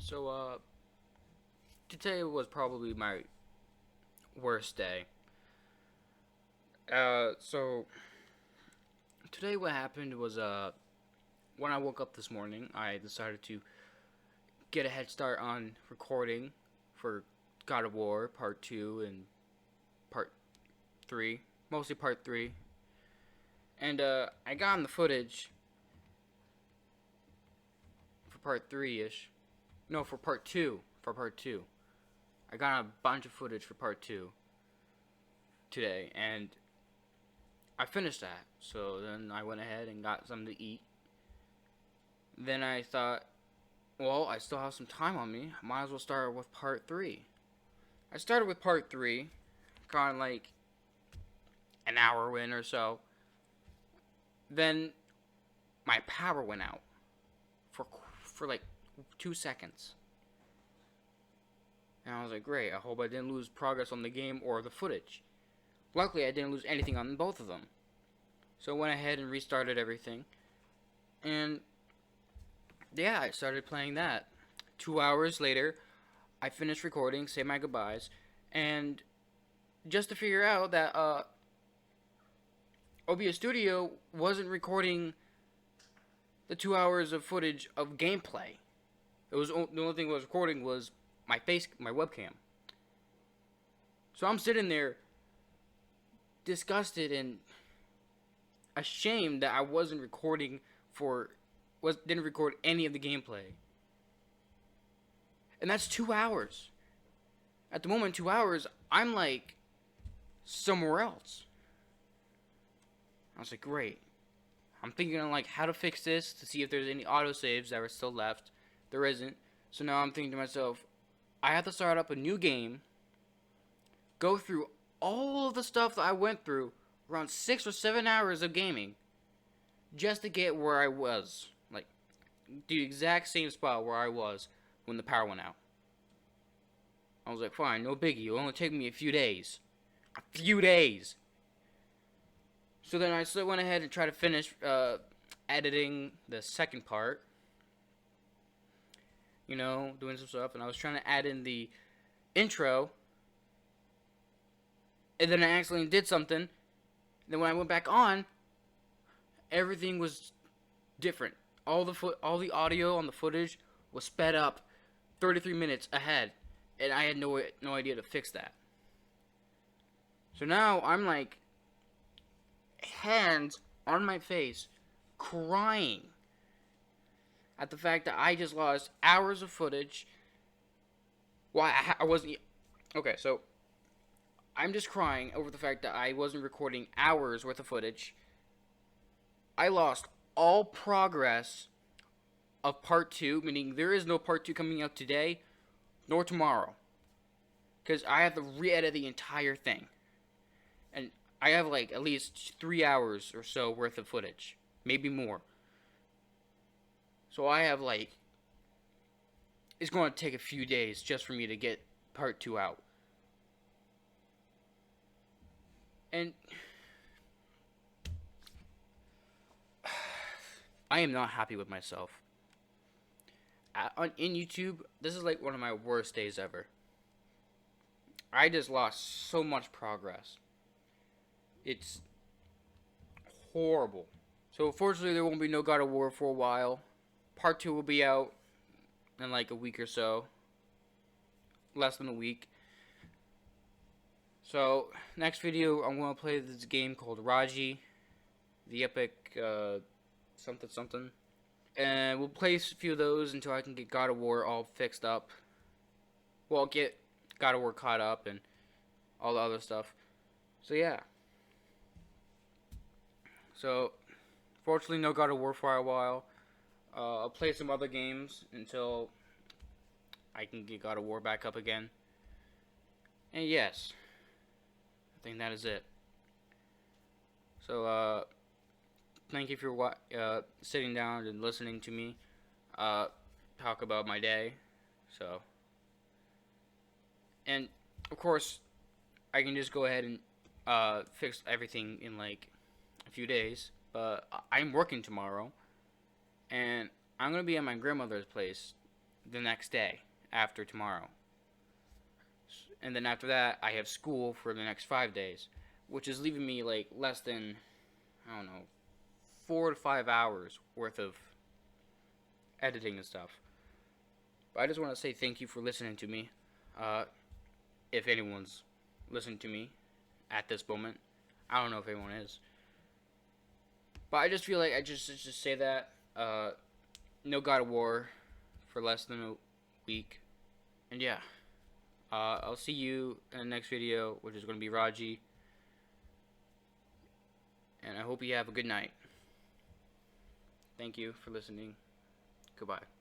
So, today was probably my worst day. So today what happened was, when I woke up this morning, I decided to get a head start on recording for God of War Part 2 and Part 3, mostly Part 3. And, I got on the footage for Part 3-ish. No, for Part 2. For Part 2. I got a bunch of footage for Part 2 today, and I finished that. So then I went ahead and got something to eat. Then I thought, well, I still have some time on me. Might as well start with Part 3. I started with Part 3, got like an hour in or so. Then my power went out for like 2 seconds. And I was like, great, I hope I didn't lose progress on the game or the footage. Luckily, I didn't lose anything on both of them. So I went ahead and restarted everything. And yeah, I started playing that. 2 hours later, I finished recording, say my goodbyes, and just to figure out that OBS Studio wasn't recording the 2 hours of footage of gameplay. It was the only thing it was recording was my webcam. So I'm sitting there disgusted and ashamed that I wasn't recording didn't record any of the gameplay. And that's 2 hours. At the moment, 2 hours, I'm like somewhere else. I was like, great. I'm thinking on like how to fix this to see if there's any autosaves that are still left. There isn't. So now I'm thinking to myself, I have to start up a new game, go through all of the stuff that I went through, around 6 or 7 hours of gaming, just to get where I was. Like, the exact same spot where I was when the power went out. I was like, fine, no biggie. It'll only take me a few days. A few days! So then I still went ahead and tried to finish editing the second part. You know, doing some stuff. And I was trying to add in the intro. And then I accidentally did something. And then when I went back on, everything was different. All the audio on the footage was sped up 33 minutes ahead. And I had no idea to fix that. So now I'm like, hands on my face, crying at the fact that I just lost hours of footage. Well, I wasn't. Okay, so I'm just crying over the fact that I wasn't recording hours worth of footage. I lost all progress of Part 2, meaning there is no Part 2 coming out today nor tomorrow. Because I have to re-edit the entire thing. And I have like at least 3 hours or so worth of footage. Maybe more. So I have like, it's going to take a few days just for me to get Part 2 out. And I am not happy with myself. In YouTube, this is like one of my worst days ever. I just lost so much progress. It's horrible. So fortunately there won't be no God of War for a while. Part 2 will be out in like a week or so. Less than a week. So next video I'm going to play this game called Raji. The Epic something something. And we'll play a few of those until I can get God of War all fixed up. Well, get God of War caught up and all the other stuff. So yeah. So, fortunately, no God of War for a while. I'll play some other games until I can get God of War back up again. And yes, I think that is it. So, thank you for sitting down and listening to me talk about my day. So, and of course, I can just go ahead and fix everything in like a few days, but I'm working tomorrow, and I'm gonna be at my grandmother's place the next day after tomorrow. And then after that, I have school for the next 5 days, which is leaving me like less than, I don't know, 4 to 5 hours worth of editing and stuff. But I just want to say thank you for listening to me. If anyone's listening to me at this moment, I don't know if anyone is. But I just feel like I just say that. No God of War for less than a week. And yeah. I'll see you in the next video, which is going to be Raji. And I hope you have a good night. Thank you for listening. Goodbye.